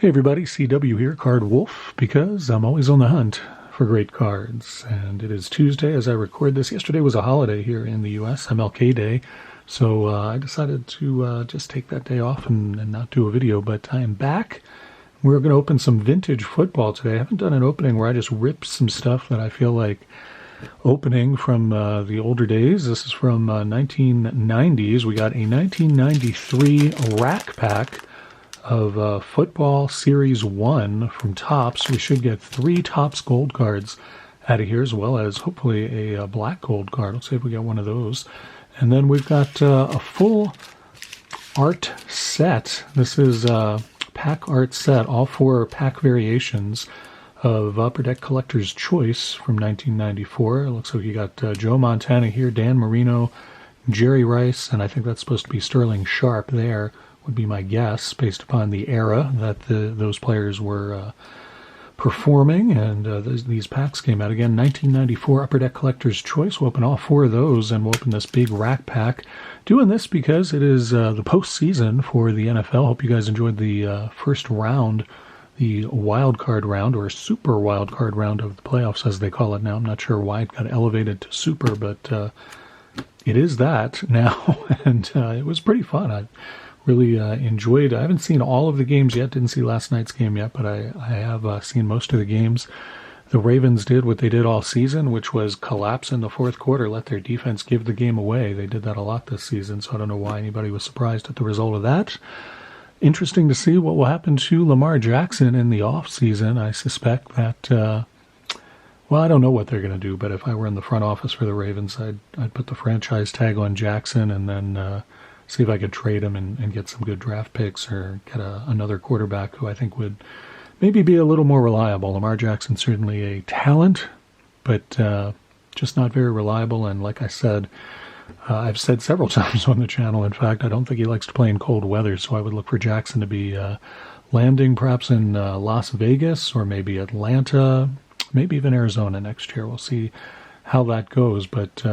Hey everybody, CW here, Card Wolf, because I'm always on the hunt for great cards. And it is Tuesday as I record this. Yesterday was a holiday here in the US, MLK Day, so I decided to just take that day off and not do a video, but I am back. We're going to open some vintage football today. I haven't done an opening where I just rip some stuff that I feel like opening from the older days. This is from 1990s. We got a 1993 rack pack of Football Series 1 from Topps. We should get 3 Topps gold cards out of here, as well as hopefully a black gold card. Let's see if we get one of those. And then we've got a full art set. This is a pack art set, all 4 pack variations of Upper Deck Collector's Choice from 1994. It looks like you got Joe Montana here, Dan Marino, Jerry Rice, and I think that's supposed to be Sterling Sharp there, would be my guess, based upon the era that those players were performing. And these packs came out again. 1994 Upper Deck Collector's Choice. We'll open all 4 of those, and we'll open this big rack pack. Doing this because it is the postseason for the NFL. Hope you guys enjoyed the first round, the wild card round, or super wild card round of the playoffs, as they call it now. I'm not sure why it got elevated to super, but it is that now, and it was pretty fun. I really enjoyed. I haven't seen all of the games yet. Didn't see last night's game yet, but I have seen most of the games. The Ravens did what they did all season, which was collapse in the fourth quarter, let their defense give the game away. They did that a lot this season, so I don't know why anybody was surprised at the result of that. Interesting to see what will happen to Lamar Jackson in the offseason. I suspect that, well, I don't know what they're going to do, but if I were in the front office for the Ravens, I'd put the franchise tag on Jackson and then see if I could trade him and get some good draft picks, or get another quarterback who I think would maybe be a little more reliable. Lamar Jackson's certainly a talent, but just not very reliable. And like I said, I've said several times on the channel, in fact, I don't think he likes to play in cold weather, so I would look for Jackson to be landing perhaps in Las Vegas or maybe Atlanta, maybe even Arizona next year. We'll see how that goes, but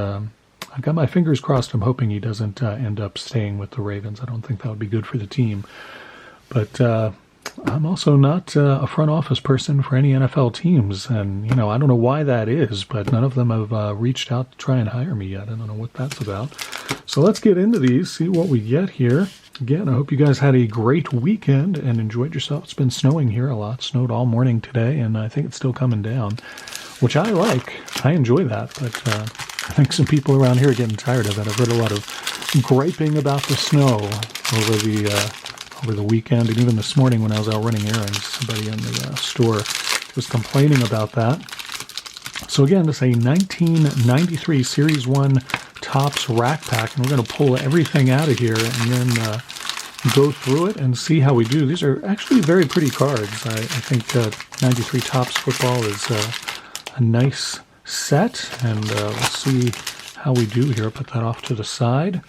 I've got my fingers crossed. I'm hoping he doesn't end up staying with the Ravens. I don't think that would be good for the team. But I'm also not a front office person for any NFL teams. And, I don't know why that is, but none of them have reached out to try and hire me yet. I don't know what that's about. So let's get into these, see what we get here. Again, I hope you guys had a great weekend and enjoyed yourself. It's been snowing here a lot. Snowed all morning today, and I think it's still coming down, which I like. I enjoy that, but I think some people around here are getting tired of it. I've heard a lot of griping about the snow over the weekend, and even this morning when I was out running errands, somebody in the store was complaining about that. So again, this is a 1993 Series 1 Topps rack pack, and we're going to pull everything out of here and then go through it and see how we do. These are actually very pretty cards. I think 93 Topps football is a nice set, and let's see how we do here. I'll put that off to the side.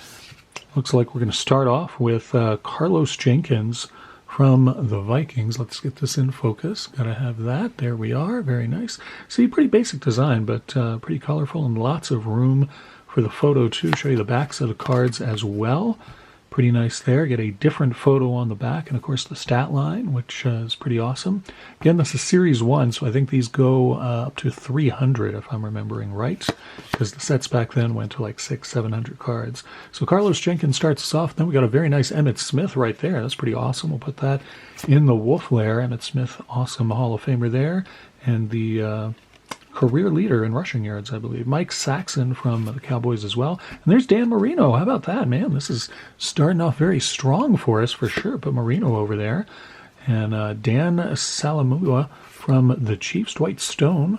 Looks like we're going to start off with Carlos Jenkins from the Vikings. Let's get this in focus. Gotta have that. There we are. Very nice. See, pretty basic design, but pretty colorful and lots of room for the photo too. Show you the backs of the cards as well. Pretty nice there. Get a different photo on the back, and of course the stat line, which is pretty awesome. Again, this is Series 1, so I think these go up to 300 if I'm remembering right, because the sets back then went to like 600-700 cards. So Carlos Jenkins starts us off. Then we got a very nice Emmitt Smith right there. That's pretty awesome. We'll put that in the wolf layer. Emmitt Smith, awesome Hall of Famer there. And the career leader in rushing yards, I believe. Mike Saxon from the Cowboys as well. And there's Dan Marino. How about that, man? This is starting off very strong for us, for sure. Put Marino over there. And Dan Salamua from the Chiefs. Dwight Stone.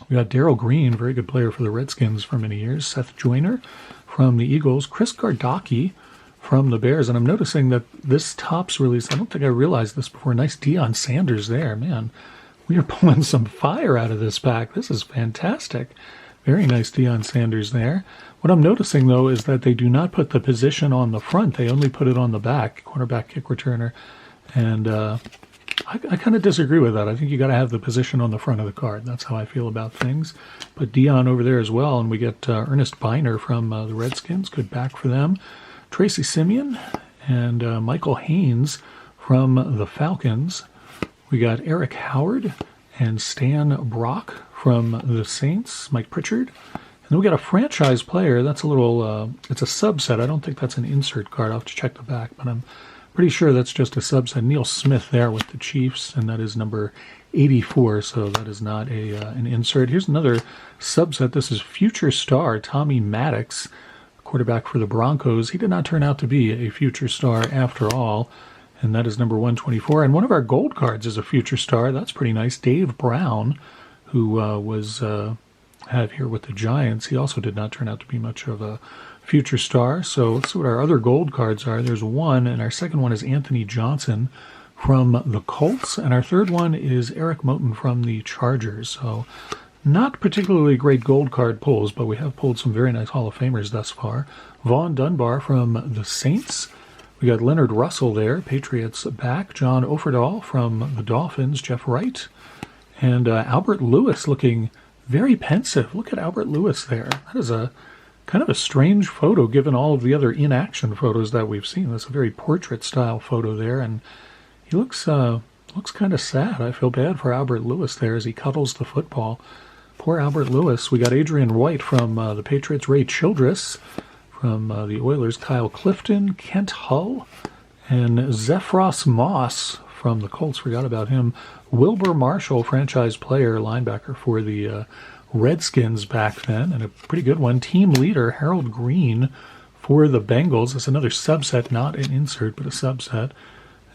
We got Darrell Green, very good player for the Redskins for many years. Seth Joyner from the Eagles. Chris Gardocki from the Bears. And I'm noticing that this Topps release, I don't think I realized this before. Nice Deion Sanders there, man. We are pulling some fire out of this pack. This is fantastic. Very nice Deion Sanders there. What I'm noticing, though, is that they do not put the position on the front. They only put it on the back, cornerback, kick returner. And I kind of disagree with that. I think you got to have the position on the front of the card. That's how I feel about things. Put Deion over there as well, and we get Ernest Biner from the Redskins. Good back for them. Tracy Simeon and Michael Haynes from the Falcons. We got Eric Howard and Stan Brock from the Saints, Mike Pritchard. And then we got a franchise player. That's a little, it's a subset. I don't think that's an insert card. I'll have to check the back, but I'm pretty sure that's just a subset. Neil Smith there with the Chiefs, and that is number 84, so that is not an insert. Here's another subset. This is future star Tommy Maddox, quarterback for the Broncos. He did not turn out to be a future star after all, and that is number 124. And one of our gold cards is a future star. That's pretty nice. Dave Brown, who was have here with the Giants. He also did not turn out to be much of a future star. So let's see what our other gold cards are. There's one, and our second one is Anthony Johnson from the Colts, and our third one is Eric Moten from the Chargers. So not particularly great gold card pulls, but we have pulled some very nice Hall of Famers thus far. Vaughn Dunbar from the Saints. We got Leonard Russell there, Patriots back. John Offerdahl from the Dolphins. Jeff Wright. And Albert Lewis looking very pensive. Look at Albert Lewis there. That is a kind of a strange photo given all of the other in-action photos that we've seen. That's a very portrait-style photo there, and he looks kind of sad. I feel bad for Albert Lewis there as he cuddles the football. Poor Albert Lewis. We got Adrian White from the Patriots, Ray Childress from the Oilers, Kyle Clifton, Kent Hull, and Zephros Moss from the Colts. Forgot about him. Wilbur Marshall, franchise player, linebacker for the Redskins back then, and a pretty good one. Team leader Harold Green for the Bengals. That's another subset, not an insert, but a subset.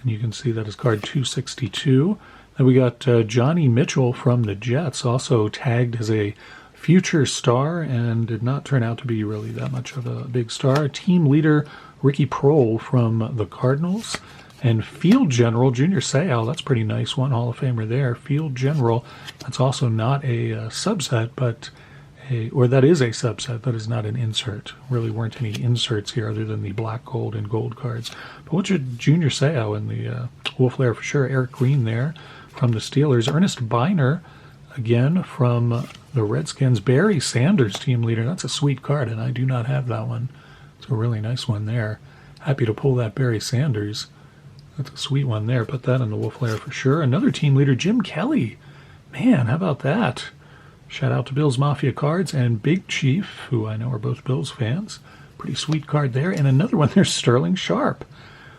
And you can see that is card 262. Then we got Johnny Mitchell from the Jets, also tagged as a future star and did not turn out to be really that much of a big star. Team leader Ricky Prohl from the Cardinals. And Field General Junior Seau, that's a pretty nice one, Hall of Famer there. Field General, that's also not a subset, but that is a subset, that is not an insert. Really weren't any inserts here other than the black, gold, and gold cards. But what's your Junior Seau in the Wolf Lair for sure? Eric Green there from the Steelers. Ernest Biner, again, from the Redskins. Barry Sanders, team leader. That's a sweet card, and I do not have that one. It's a really nice one there. Happy to pull that Barry Sanders. That's a sweet one there. Put that in the Wolf Lair for sure. Another team leader, Jim Kelly. Man, how about that? Shout out to Bills Mafia Cards and Big Chief, who I know are both Bills fans. Pretty sweet card there. And another one there's Sterling Sharp.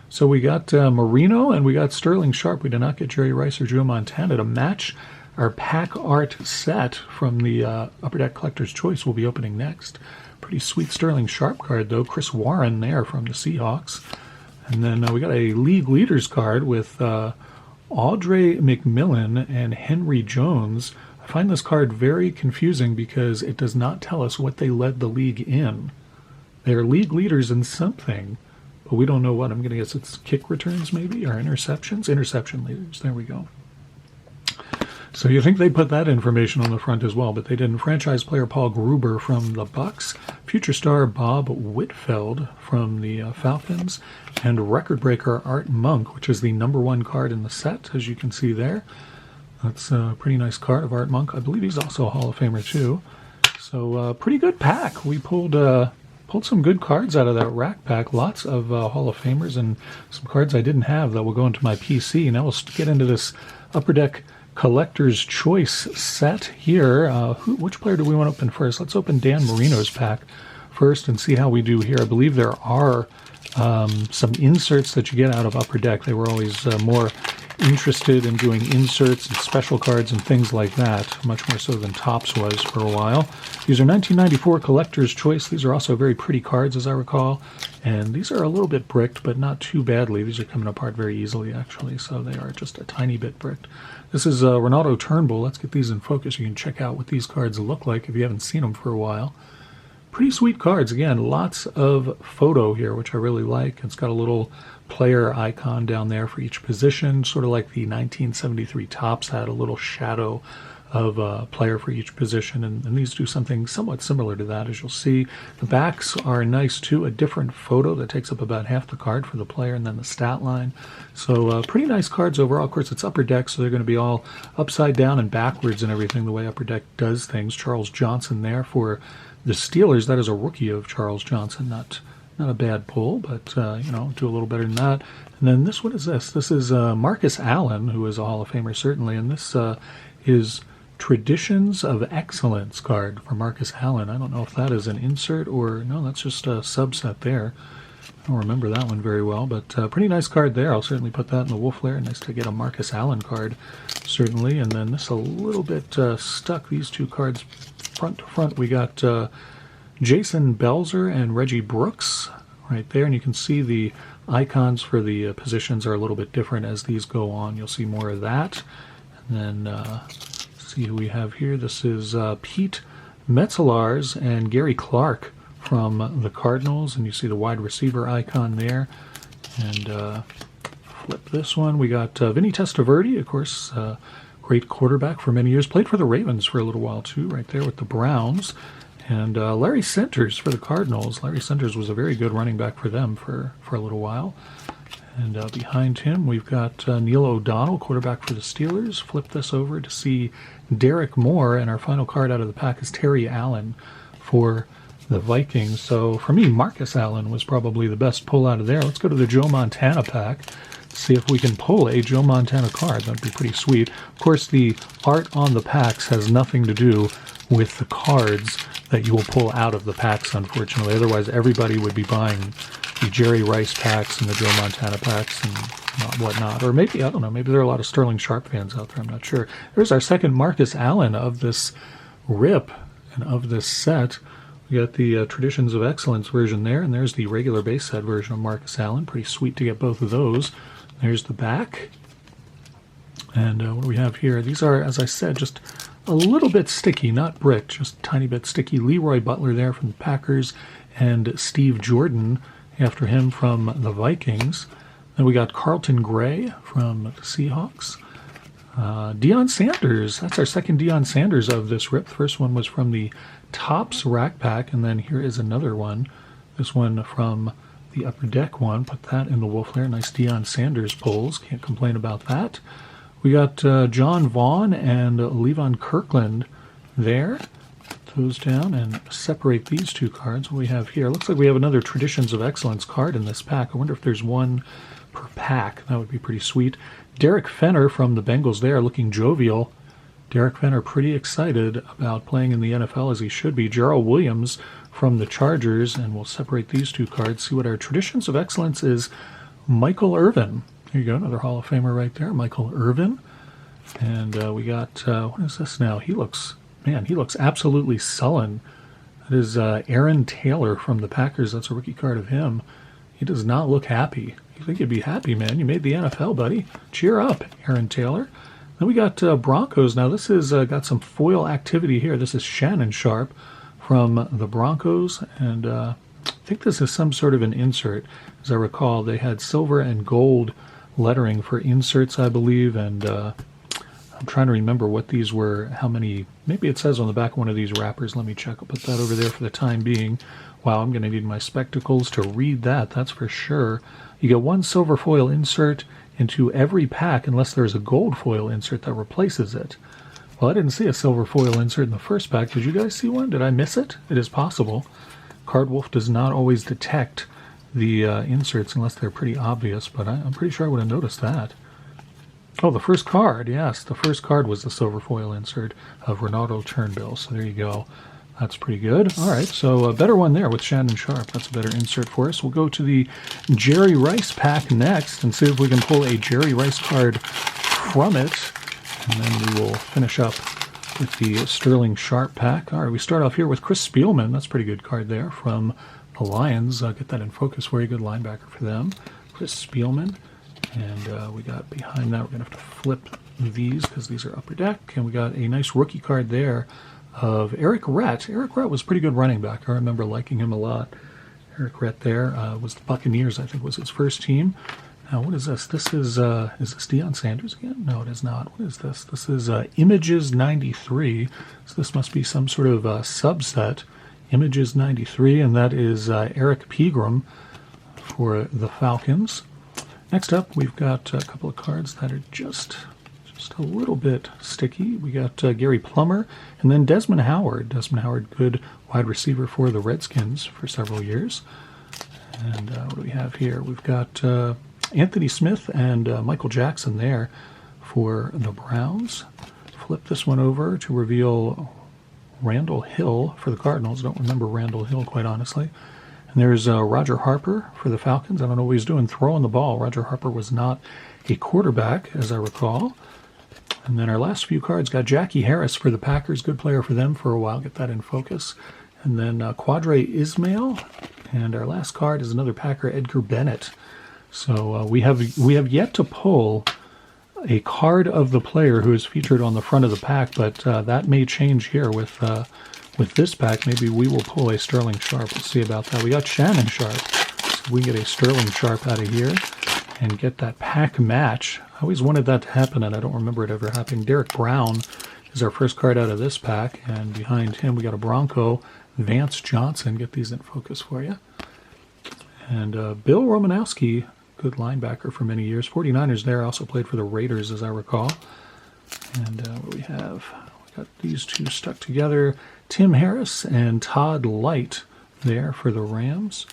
So we got Marino and we got Sterling Sharp. We did not get Jerry Rice or Joe Montana to match our pack art set from the Upper Deck Collector's Choice we'll be opening next. Pretty sweet Sterling Sharp card, though. Chris Warren there from the Seahawks. And then we got a League Leaders card with Audrey McMillan and Henry Jones. I find this card very confusing because it does not tell us what they led the league in. They're league leaders in something, but we don't know what. I'm going to guess it's kick returns maybe, or interceptions? Interception leaders. There we go. So you think they'd put that information on the front as well, but they didn't. Franchise player Paul Gruber from the Bucks, future star Bob Whitfeld from the Falcons, and record breaker Art Monk, which is the #1 card in the set, as you can see there. That's a pretty nice card of Art Monk. I believe he's also a Hall of Famer too. So pretty good pack. We pulled some good cards out of that rack pack. Lots of Hall of Famers and some cards I didn't have that will go into my PC. Now we'll get into this Upper Deck Collector's Choice set here. Which player do we want to open first? Let's open Dan Marino's pack first and see how we do here. I believe there are some inserts that you get out of Upper Deck. They were always more interested in doing inserts and special cards and things like that, much more so than Topps was for a while. These are 1994 Collector's Choice. These are also very pretty cards, as I recall, and these are a little bit bricked, but not too badly. These are coming apart very easily, actually, so they are just a tiny bit bricked. This is Ronaldo Turnbull. Let's get these in focus. You can check out what these cards look like if you haven't seen them for a while. Pretty sweet cards. Again, lots of photo here, which I really like. It's got a little player icon down there for each position, sort of like the 1973 Topps had a little shadow of a player for each position, and these do something somewhat similar to that, as you'll see. The backs are nice too, a different photo that takes up about half the card for the player, and then the stat line. So pretty nice cards overall. Of course, it's Upper Deck, so they're going to be all upside down and backwards and everything, the way Upper Deck does things. Charles Johnson there for the Steelers. That is a rookie of Charles Johnson, not a bad pull, but, do a little better than that. And And then this, what is this? This is Marcus Allen, who is a Hall of Famer certainly, and this is Traditions of Excellence card for Marcus Allen. I don't know if that is an insert or no, that's just a subset there. I don't remember that one very well, but pretty nice card there. I'll certainly put that in the Wolf layer. Nice to get a Marcus Allen card, certainly. And then this a little bit stuck, these two cards front to front. We got Jason Belzer and Reggie Brooks right there, and you can see the icons for the positions are a little bit different as these go on. You'll see more of that. And then see who we have here. This is Pete Metzelaars and Gary Clark from the Cardinals, and you see the wide receiver icon there. And flip this one. We got Vinny Testaverde, of course, great quarterback for many years. Played for the Ravens for a little while too, right there with the Browns. And Larry Centers for the Cardinals. Larry Centers was a very good running back for them for a little while. And behind him, we've got Neil O'Donnell, quarterback for the Steelers. Flip this over to see Derek Moore, and our final card out of the pack is Terry Allen for the Vikings. So for me, Marcus Allen was probably the best pull out of there. Let's go to the Joe Montana pack, see if we can pull a Joe Montana card. That'd be pretty sweet. Of course, the art on the packs has nothing to do with the cards that you will pull out of the packs, unfortunately. Otherwise, everybody would be buying the Jerry Rice packs and the Joe Montana packs and whatnot. Or maybe, I don't know, maybe there are a lot of Sterling Sharp fans out there, I'm not sure. There's our second Marcus Allen of this rip and of this set. We got the Traditions of Excellence version there, and there's the regular base set version of Marcus Allen. Pretty sweet to get both of those. There's the back. And what do we have here? These are, as I said, just a little bit sticky, not brick, just a tiny bit sticky. Leroy Butler there from the Packers, and Steve Jordan after him from the Vikings. Then we got Carlton Gray from the Seahawks. Deion Sanders, that's our second Deion Sanders of this rip. The first one was from the Topps Rack Pack, and then here is another one. This one from the Upper Deck one. Put that in the Wolf layer. Nice Deion Sanders pulls. Can't complain about that. We got John Vaughn and Levon Kirkland there. Put those down and separate these two cards. What we have here, looks like we have another Traditions of Excellence card in this pack. I wonder if there's one per pack. That would be pretty sweet. Derek Fenner from the Bengals there, looking jovial. Derek Fenner pretty excited about playing in the NFL, as he should be. Gerald Williams from the Chargers, and we'll separate these two cards. See what our Traditions of Excellence is. Michael Irvin. There you go, another Hall of Famer right there, Michael Irvin. And we got, what is this now? He looks absolutely sullen. That is Aaron Taylor from the Packers. That's a rookie card of him. He does not look happy. You think you'd be happy, man. You made the NFL, buddy. Cheer up, Aaron Taylor. Then we got Broncos. Now this is got some foil activity here. This is Shannon Sharp from the Broncos. And I think this is some sort of an insert. As I recall, they had silver and gold lettering for inserts, I believe. And I'm trying to remember what these were, how many. Maybe it says on the back of one of these wrappers. Let me check. I'll put that over there for the time being. Wow, I'm going to need my spectacles to read that, that's for sure. You get one silver foil insert into every pack unless there's a gold foil insert that replaces it. Well, I didn't see a silver foil insert in the first pack. Did you guys see one? Did I miss it? It is possible. Cardwolf does not always detect the inserts unless they're pretty obvious, but I'm pretty sure I would have noticed that. Oh, the first card, yes. The first card was the silver foil insert of Ronaldo Turnbull, so there you go. That's pretty good. All right, so a better one there with Shannon Sharp. That's a better insert for us. We'll go to the Jerry Rice pack next and see if we can pull a Jerry Rice card from it. And then we will finish up with the Sterling Sharp pack. All right, we start off here with Chris Spielman. That's a pretty good card there from the Lions. Get that in focus. Very good linebacker for them. Chris Spielman. And we got behind that, we're going to have to flip these because these are Upper Deck. And we got a nice rookie card there of Eric Rett. Eric Rett was a pretty good running back. I remember liking him a lot. Eric Rett there was the Buccaneers, I think, was his first team. Now, what is this? This is this Deion Sanders again? No, it is not. What is this? This is Images 93. So this must be some sort of subset. Images 93, and that is Eric Pegram for the Falcons. Next up, we've got a couple of cards that are just a little bit sticky. We got Gary Plummer and then Desmond Howard. Desmond Howard, good wide receiver for the Redskins for several years. And what do we have here? We've got Anthony Smith and Michael Jackson there for the Browns. Flip this one over to reveal Randall Hill for the Cardinals. Don't remember Randall Hill, quite honestly. And there's Roger Harper for the Falcons. I don't know what he's doing throwing the ball. Roger Harper was not a quarterback, as I recall. And then our last few cards got Jackie Harris for the Packers. Good player for them for a while. Get that in focus. And then Quadre Ismail. And our last card is another Packer, Edgar Bennett. So we have yet to pull a card of the player who is featured on the front of the pack, but that may change here with this pack. Maybe we will pull a Sterling Sharp. We'll see about that. We got Shannon Sharp. So we can get a Sterling Sharp out of here and get that pack match. I always wanted that to happen, and I don't remember it ever happening. Derek Brown is our first card out of this pack, and behind him we got a Bronco, Vance Johnson. Get these in focus for you. And Bill Romanowski, good linebacker for many years. 49ers there, also played for the Raiders, as I recall. And what we have, we got these two stuck together. Tim Harris and Todd Light there for the Rams.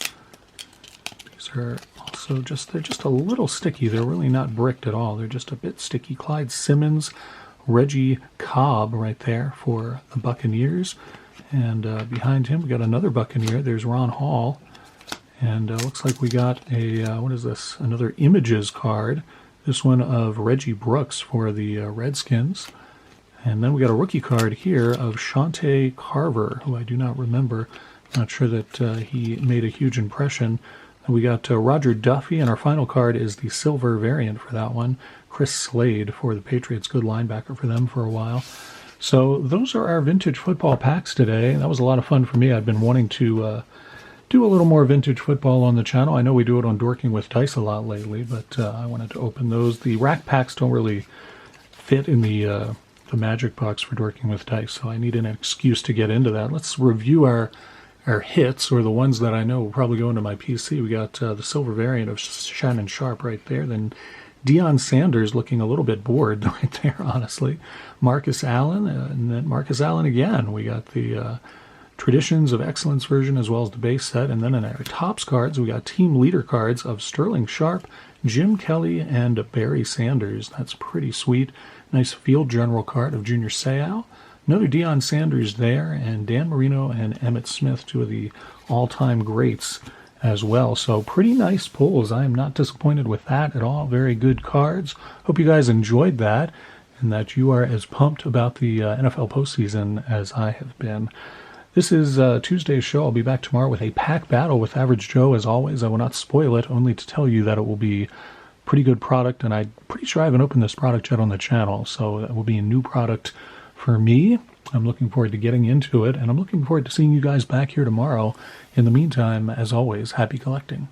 These are also they're just a little sticky. They're really not bricked at all. They're just a bit sticky. Clyde Simmons, Reggie Cobb right there for the Buccaneers. And behind him, we got another Buccaneer. There's Ron Hall. And looks like we got a, what is this? Another Images card. This one of Reggie Brooks for the Redskins. And then we got a rookie card here of Shante Carver, who I do not remember. Not sure that he made a huge impression. And we got Roger Duffy, and our final card is the silver variant for that one. Chris Slade for the Patriots, good linebacker for them for a while. So those are our vintage football packs today. That was a lot of fun for me. I've been wanting to do a little more vintage football on the channel. I know we do it on Dorking with Dice a lot lately, but I wanted to open those. The rack packs don't really fit in the magic box for Dorking with Dice, so I need an excuse to get into that. Let's review our hits, or the ones that I know will probably go into my PC. We got the silver variant of Shannon Sharp right there. Then Deion Sanders looking a little bit bored right there, honestly. Marcus Allen, and then Marcus Allen again. We got the Traditions of Excellence version as well as the base set. And then in our tops cards, we got team leader cards of Sterling Sharp, Jim Kelly, and Barry Sanders. That's pretty sweet. Nice field general card of Junior Seau. Another Deion Sanders there, and Dan Marino and Emmitt Smith, two of the all-time greats as well. So pretty nice pulls. I am not disappointed with that at all. Very good cards. Hope you guys enjoyed that and that you are as pumped about the NFL postseason as I have been. This is Tuesday's show. I'll be back tomorrow with a pack battle with Average Joe. As always, I will not spoil it, only to tell you that it will be pretty good product, and I'm pretty sure I haven't opened this product yet on the channel, so that will be a new product for me. I'm looking forward to getting into it, and I'm looking forward to seeing you guys back here tomorrow. In the meantime, as always, happy collecting.